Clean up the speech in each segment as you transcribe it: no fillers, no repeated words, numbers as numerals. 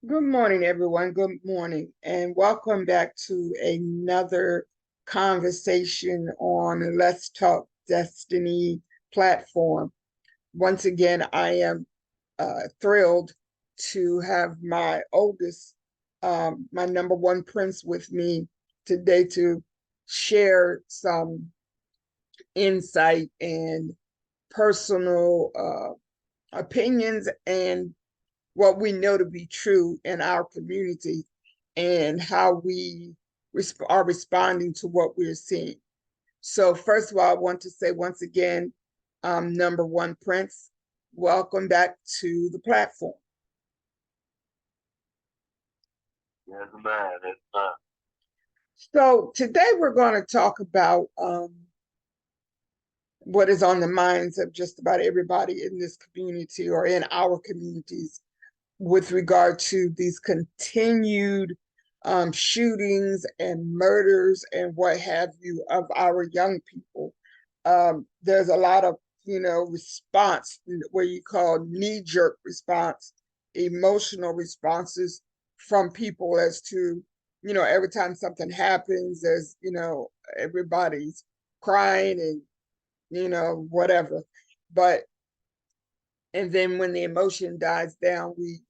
Good morning, everyone. Good morning, and welcome back to another conversation on Let's Talk Destiny platform. Once again, I am thrilled to have my oldest, my number one prince with me today to share some insight and personal opinions and what we know to be true in our community and how we are responding to what we're seeing. So, first of all, I want to say once again, number one, Prince, welcome back to the platform. Yes, man. It's not. So, today we're going to talk about what is on the minds of just about everybody in this community or in our communities with regard to these continued shootings and murders and what have you of our young people. There's a lot of, response, where you call knee jerk response, emotional responses from people as to, every time something happens, there's, everybody's crying and, whatever. But and then when the emotion dies down, we,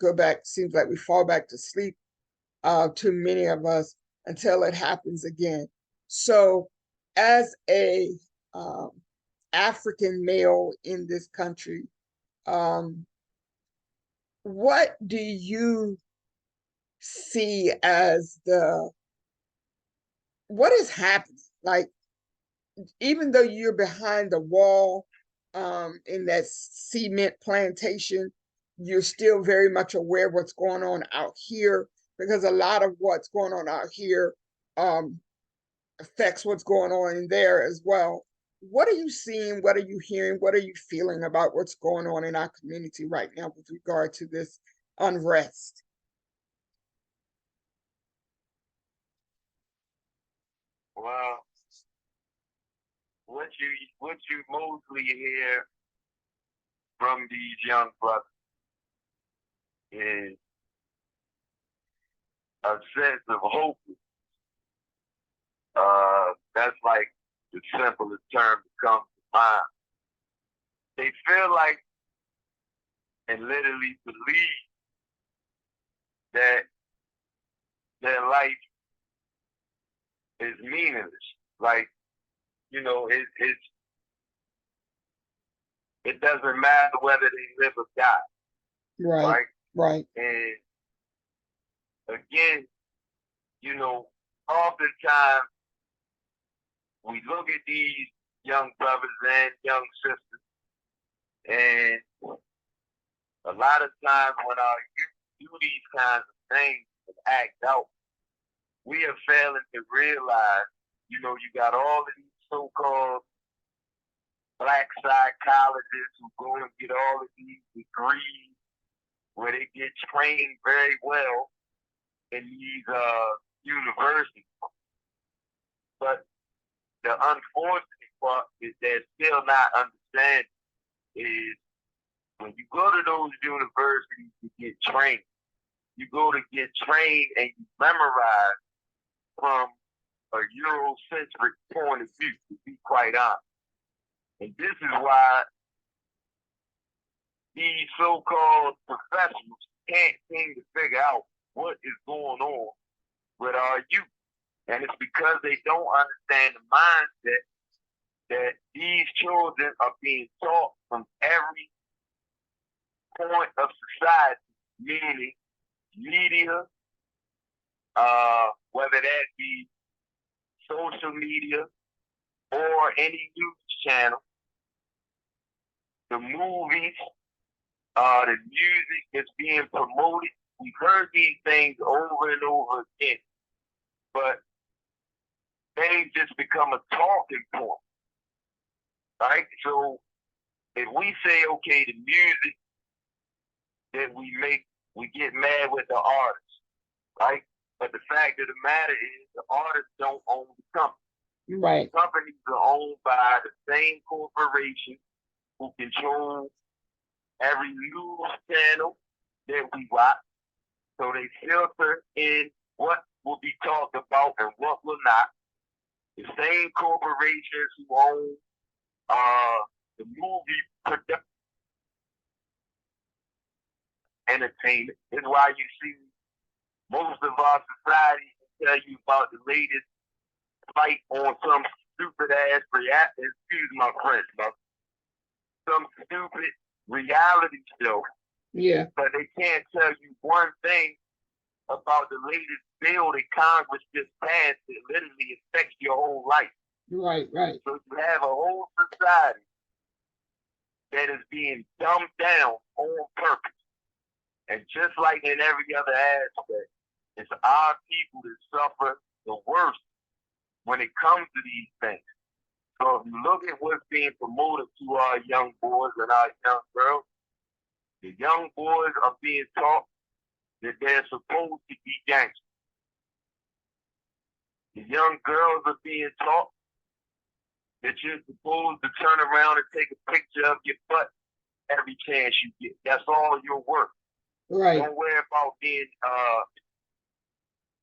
go back, seems like we fall back to sleep, too many of us, until it happens again. So as a um, African male in this country, um, what do you see as what is happening? Like, even though you're behind the wall in that cement plantation, you're still very much aware of what's going on out here, because a lot of what's going on out here um, affects what's going on in there as well. What are you seeing? What are you hearing? What are you feeling about what's going on in our community right now with regard to this unrest? Well, what you mostly hear from these young brothers is a sense of hope. That's like the simplest term that comes to mind. They feel like and literally believe that their life is meaningless. Like, it it doesn't matter whether they live or die, Right, right? right. And again, you know, oftentimes we look at these young brothers and young sisters, and a lot of times when our youth do these kinds of things and act out, we are failing to realize, you got all of these so-called black psychologists who go and get all of these degrees where they get trained very well in these universities. But the unfortunate part is they're still not understanding is when you go to those universities to get trained, you go to get trained and you memorize from a Eurocentric point of view, to be quite honest. And this is why these so-called professionals can't seem to figure out what is going on with our youth. And it's because they don't understand the mindset that these children are being taught from every point of society, meaning media, whether that be social media or any news channel, the movies, the music that's being promoted. We've heard these things over and over again, but they've just become a talking point, right? So if we say, okay, the music that we make, we get mad with the artists, right? But the fact of the matter is the artists don't own the company. Right. Companies are owned by the same corporation who control every news channel that we watch. So they filter in what will be talked about and what will not. The same corporations who own the movie production entertainment is why you see most of our society tell you about the latest fight on some stupid ass excuse my French, but some stupid reality show. Yeah. But they can't tell you one thing about the latest bill that Congress just passed that literally affects your whole life. Right, right. So you have a whole society that is being dumbed down on purpose. And just like in every other aspect, it's our people that suffer the worst when it comes to these things. So if you look at what's being promoted to our young boys and our young girls, the young boys are being taught that they're supposed to be gangsters. The young girls are being taught that you're supposed to turn around and take a picture of your butt every chance you get. That's all your work. Right. Don't worry about being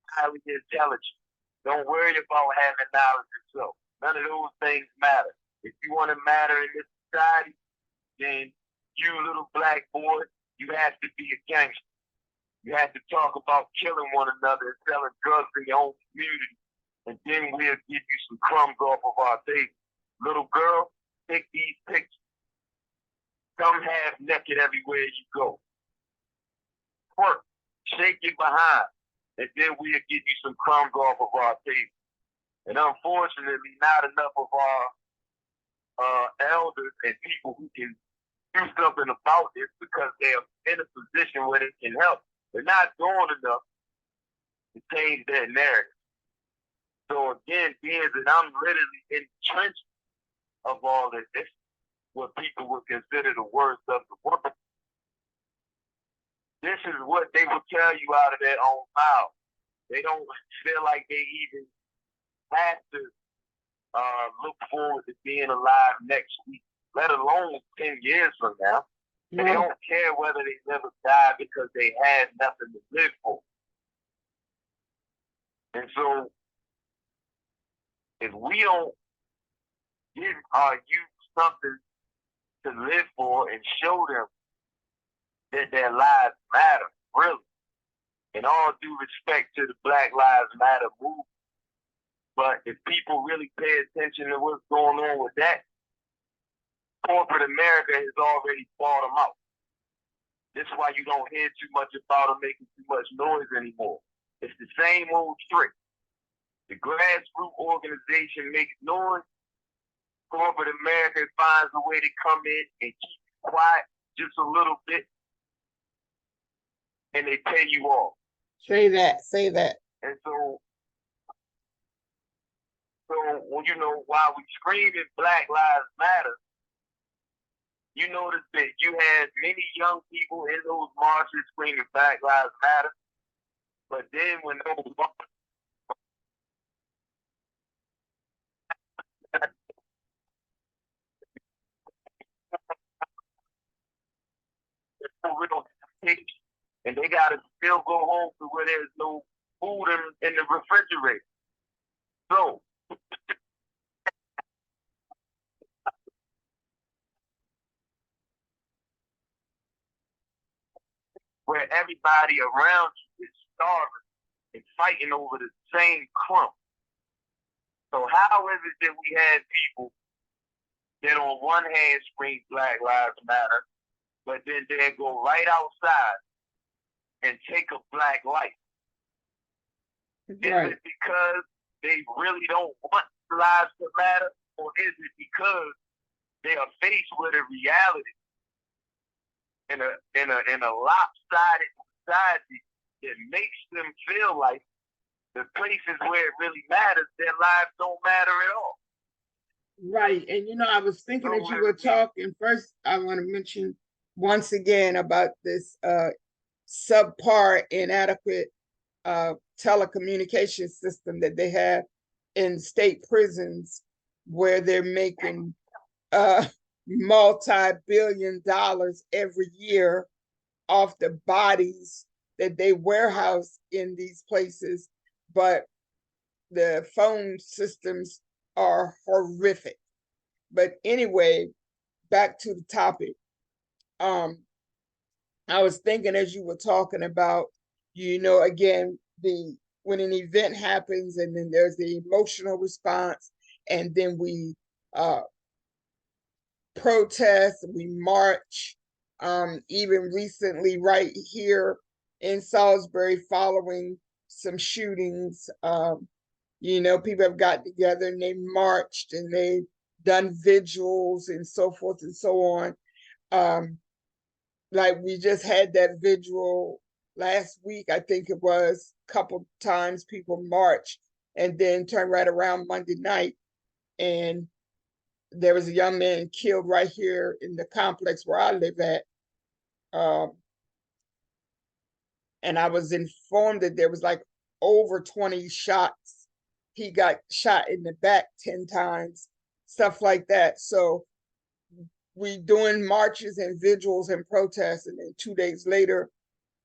highly intelligent. Don't worry about having knowledge yourself. None of those things matter. If you want to matter in this society, then you little black boy, you have to be a gangster. You have to talk about killing one another and selling drugs in your own community. And then we'll give you some crumbs off of our table. Little girl, take these pictures. Come half naked everywhere you go. Twerk, shake your behind, and then we'll give you some crumbs off of our table. And unfortunately, not enough of our elders and people who can do something about this because they're in a position where they can help. They're not doing enough to change that narrative. So again, being that I'm literally entrenched of all this, this is what people would consider the worst of the world. This is what they will tell you out of their own mouth. They don't feel like they even have to look forward to being alive next week, let alone 10 years from now. And they don't care whether they never die because they had nothing to live for. And so, if we don't give our youth something to live for and show them that their lives matter, really, in all due respect to the Black Lives Matter movement, but if people really pay attention to what's going on with that, corporate America has already bought them out. This is why you don't hear too much about them making too much noise anymore. It's the same old trick. The grassroots organization makes noise. Corporate America finds a way to come in and keep it quiet just a little bit, and they pay you off. Say that. Say that. And so when you know, while we screaming Black Lives Matter, you notice that you had many young people in those marches screaming Black Lives Matter, but then when those real and they gotta still go home to where there's no food in the refrigerator. So where everybody around you is starving and fighting over the same crumb. So how is it that we had people that on one hand scream Black Lives Matter, but then they go right outside and take a black life? Is it because they really don't want lives to matter, or is it because they are faced with a reality in a lopsided society that makes them feel like the places where it really matters, their lives don't matter at all? Right. And I was thinking that you were talking first. I want to mention once again about this subpar, inadequate telecommunication system that they have in state prisons, where they're making multi-billion dollars every year off the bodies that they warehouse in these places, but the phone systems are horrific. But anyway, back to the topic. Um, I was thinking as you were talking about, again, the when an event happens and then there's the emotional response, and then we uh, protest, we march. Even recently, right here in Salisbury, following some shootings, people have got together and they marched and they done vigils and so forth and so on. Um, like we just had that vigil last week, I think it was, a couple times people marched and then turned right around Monday night, and there was a young man killed right here in the complex where I live at. Um, and I was informed that there was like over 20 shots. He got shot in the back 10 times, stuff like that. So we doing marches and vigils and protests, and then 2 days later,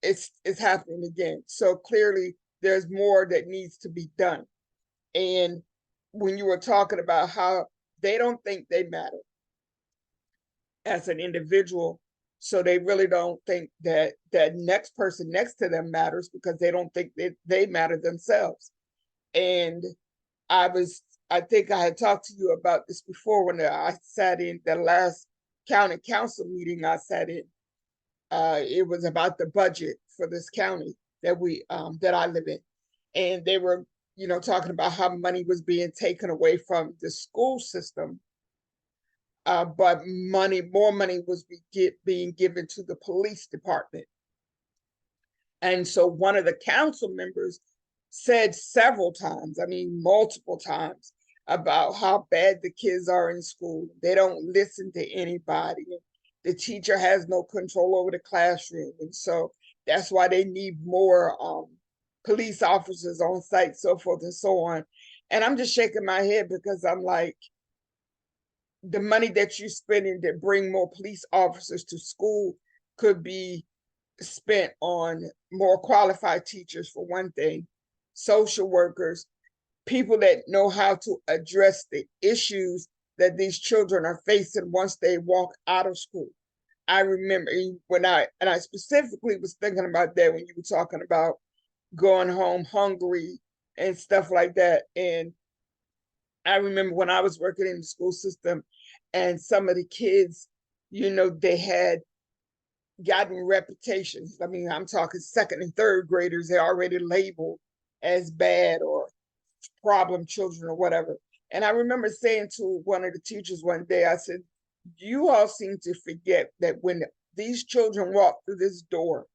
it's happening again. So clearly, there's more that needs to be done. And when you were talking about how they don't think they matter as an individual, so they really don't think that that next person next to them matters because they don't think that they matter themselves. And I was, I think I had talked to you about this before when I sat in the last county council meeting I sat in. It was about the budget for this county that I live in, and they were, talking about how money was being taken away from the school system, but more money was being given to the police department. And so one of the council members said several times, I mean, multiple times, about how bad the kids are in school. They don't listen to anybody. The teacher has no control over the classroom. And so that's why they need more police officers on site, so forth and so on. And I'm just shaking my head because I'm like, the money that you're spending to bring more police officers to school could be spent on more qualified teachers, for one thing, social workers, people that know how to address the issues that these children are facing once they walk out of school. I remember and I specifically was thinking about that when you were talking about going home hungry and stuff like that. And I remember when I was working in the school system and some of the kids, they had gotten reputations. I mean, I'm talking second and third graders, they're already labeled as bad or problem children or whatever. And I remember saying to one of the teachers one day, I said, you all seem to forget that when these children walk through this door,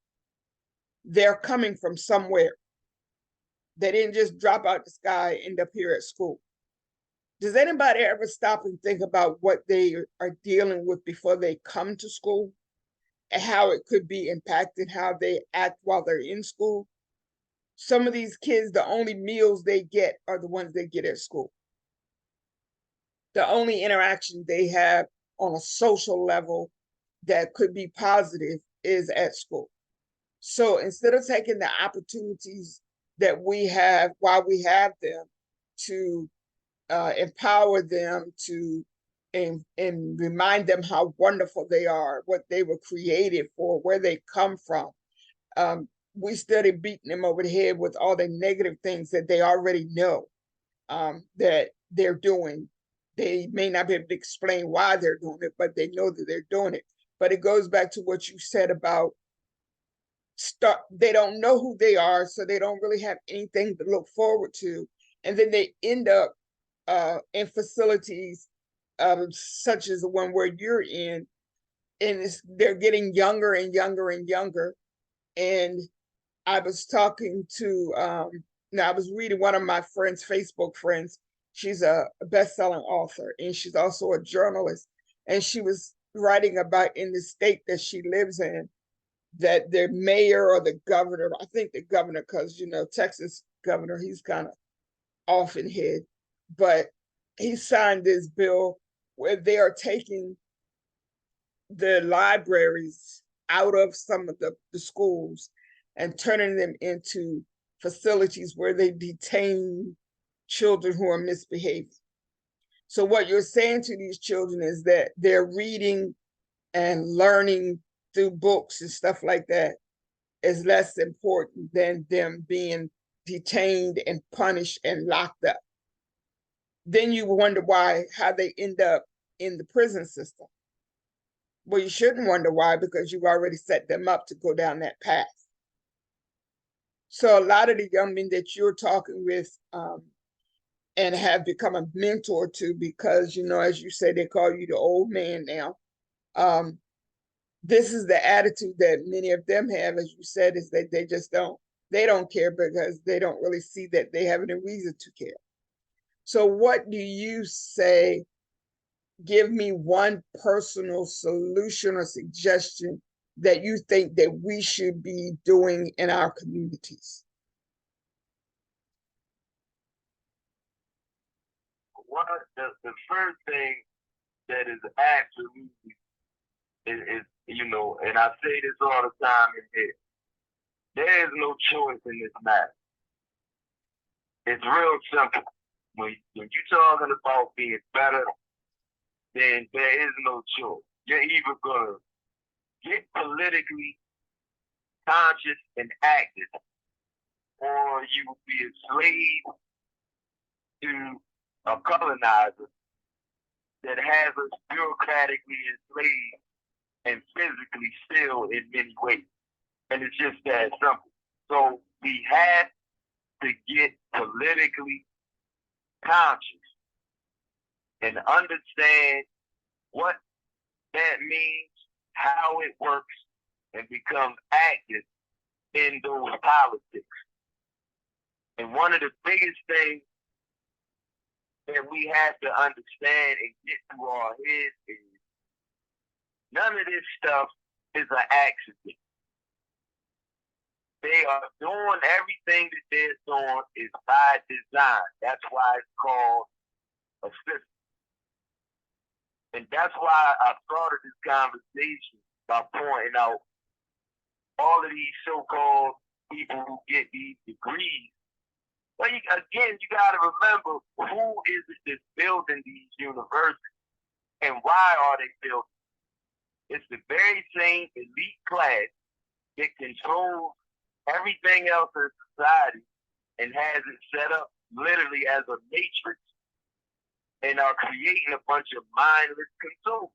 they're coming from somewhere. They didn't just drop out the sky, end up here at school. Does anybody ever stop and think about what they are dealing with before they come to school and how it could be impacting how they act while they're in school? Some of these kids, the only meals they get are the ones they get at school. The only interaction they have on a social level that could be positive is at school. So instead of taking the opportunities that we have while we have them to empower them to and remind them how wonderful they are, what they were created for, where they come from, we started beating them over the head with all the negative things that they already know that they're doing. They may not be able to explain why they're doing it, but they know that they're doing it. But it goes back to what you said about they don't know who they are, so they don't really have anything to look forward to. And then they end up in facilities such as the one where you're in, and they're getting younger and younger and younger. And I was talking to, now I was reading one of my friends, Facebook friends. She's a best-selling author, and she's also a journalist. And she was writing about in the state that she lives in, that the mayor or the governor, I think the governor, because, Texas governor, he's kind of off in head, but he signed this bill where they are taking the libraries out of some of the schools, and turning them into facilities where they detain children who are misbehaving. So what you're saying to these children is that they're reading and learning through books and stuff like that is less important than them being detained and punished and locked up. Then you wonder how they end up in the prison system. Well, you shouldn't wonder why, because you've already set them up to go down that path. So a lot of the young men that you're talking with and have become a mentor to, because, as you say, they call you the old man now. This is the attitude that many of them have, as you said, is that they don't care because they don't really see that they have any reason to care. So what do you say? Give me one personal solution or suggestion that you think that we should be doing in our communities. One of the first thing that is absolutely and I say this all the time in here, there is no choice in this matter. It's real simple. When you're talking about being better, then there is no choice. You're either gonna get politically conscious and active, or you will be a slave to a colonizer that has us bureaucratically enslaved and physically still in many ways. And it's just that simple. So we have to get politically conscious and understand what that means, how it works, and become active in those politics. And one of the biggest things that we have to understand and get through our heads is none of this stuff is an accident. They are doing everything that they're doing is by design. That's why it's called a system. And that's why I started this conversation by pointing out all of these so-called people who get these degrees. Well, you got to remember, who is it that's building these universities and why are they building? It's the very same elite class that controls everything else in society and has it set up literally as a matrix and are creating a bunch of mindless consumers.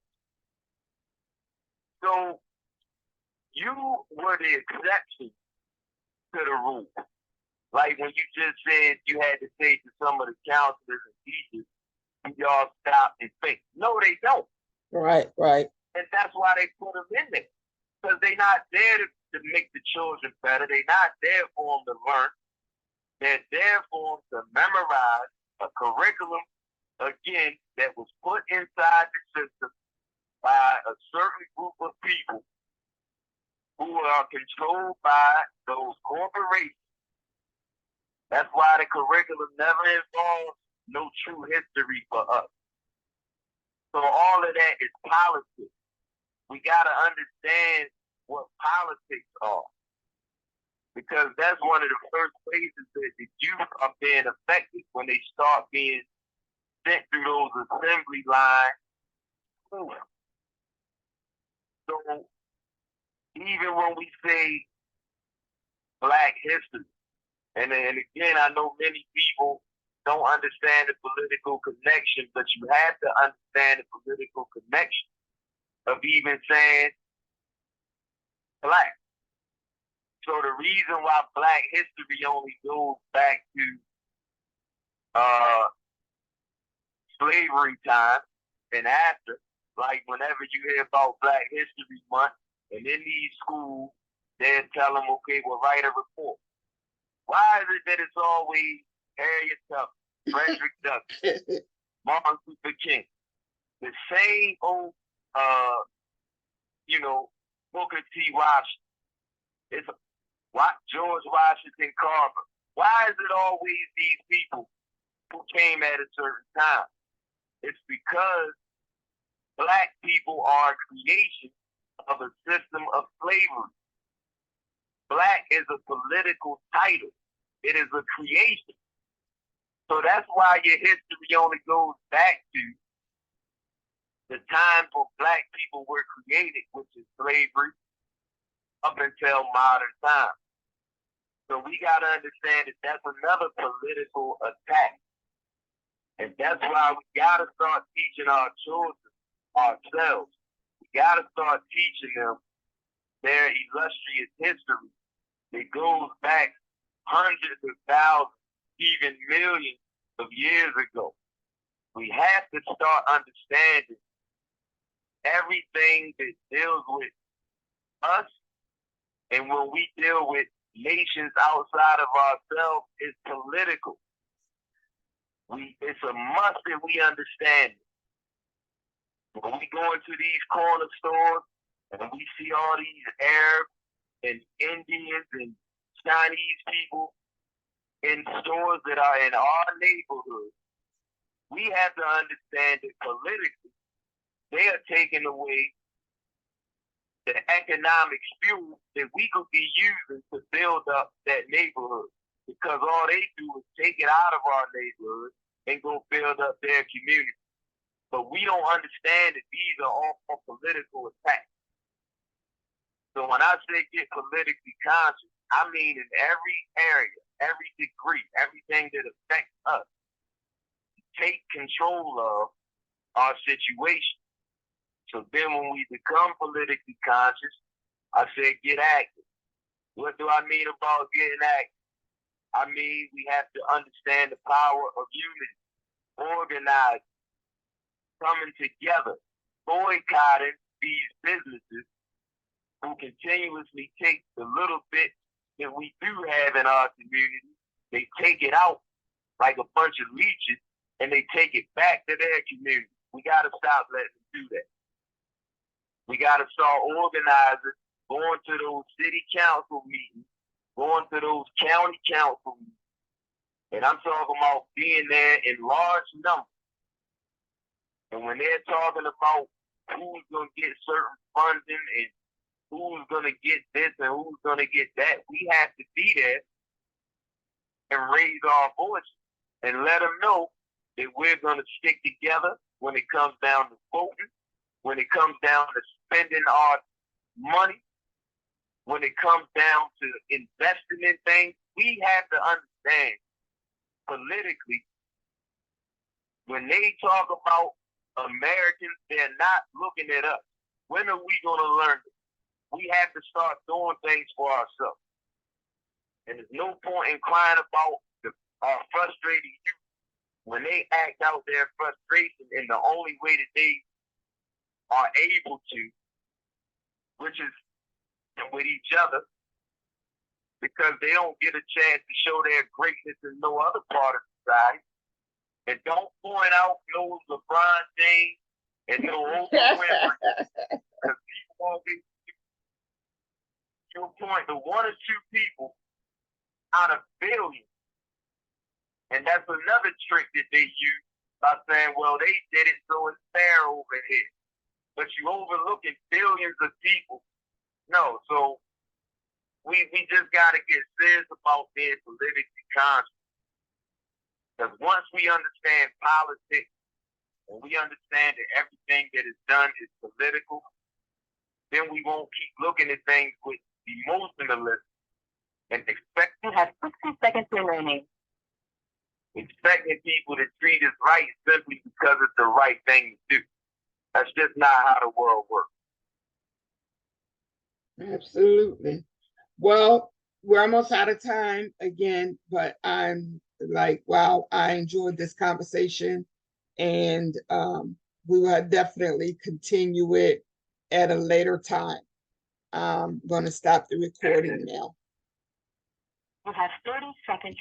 So you were the exception to the rule. Like when you just said you had to say to some of the counselors and teachers, y'all stop and think. No, they don't. Right. And that's why they put them in there. Because they're not there to make the children better. They're not there for them to learn. They're there for them to memorize a curriculum, again, that was put inside the system by a certain group of people who are controlled by those corporations. That's why the curriculum never involves no true history for us. So all of that is politics. We got to understand what politics are. Because that's one of the first places that the youth are being affected when they start being sent through those assembly lines. So even when we say Black history, and again, I know many people don't understand the political connection, but you have to understand the political connection of even saying Black. So the reason why Black history only goes back to slavery time and after, like whenever you hear about Black History Month, and in these schools, they'll tell them, okay, well, write a report. Why is it that it's always Harriet Tubman, Frederick Douglass, Martin Luther King, the same old, Booker T. Washington, it's George Washington Carver? Why is it always these people who came at a certain time? It's because Black people are a creation of a system of slavery. Black is a political title. It is a creation. So that's why your history only goes back to the time when Black people were created, which is slavery, up until modern times. So we got to understand that that's another political attack. And that's why we got to start teaching our children ourselves. We got to start teaching them their illustrious history that goes back hundreds of thousands, even millions of years ago. We have to start understanding everything that deals with us, and when we deal with nations outside of ourselves, is political. It's a must that we understand it. When we go into these corner stores and we see all these Arabs and Indians and Chinese people in stores that are in our neighborhood, we have to understand that politically, they are taking away the economic fuel that we could be using to build up that neighborhood. Because all they do is take it out of our neighborhood and go build up their community. But we don't understand that these are all political attacks. So when I say get politically conscious, I mean in every area, every degree, everything that affects us. Take control of our situation. So then when we become politically conscious, I said get active. What do I mean about getting active? I mean, we have to understand the power of unity, organizing, coming together, boycotting these businesses who continuously take the little bit that we do have in our community. They take it out like a bunch of leeches, and they take it back to their community. We got to stop letting them do that. We got to start organizing, going to those city council meetings, going to those county council meetings. And I'm talking about being there in large numbers. And when they're talking about who's going to get certain funding and who's going to get this and who's going to get that, we have to be there and raise our voices and let them know that we're going to stick together when it comes down to voting, when it comes down to spending our money, when it comes down to investing in things. We have to understand politically, when they talk about Americans, they're not looking at us. When are we going to learn it? We have to start doing things for ourselves. And there's no point in crying about our frustrated youth when they act out their frustration in the only way that they are able to, which is with each other, because they don't get a chance to show their greatness in no other part of society. And don't point out no LeBron James and no Oprah Winfrey, because people won't get to a point. The one or two people out of billions, and that's another trick that they use by saying, well, they did it, so it's fair over here. But you overlooking billions of people. No, so we just got to get serious about being politically conscious. Because once we understand politics and we understand that everything that is done is political, then we won't keep looking at things with emotionalism and expecting 60 seconds remaining. Expecting people to treat us right simply because it's the right thing to do. That's just not how the world works. Absolutely. Well, we're almost out of time again, but I'm like, wow, I enjoyed this conversation, and we will definitely continue it at a later time. I'm going to stop the recording now. You have 30 seconds.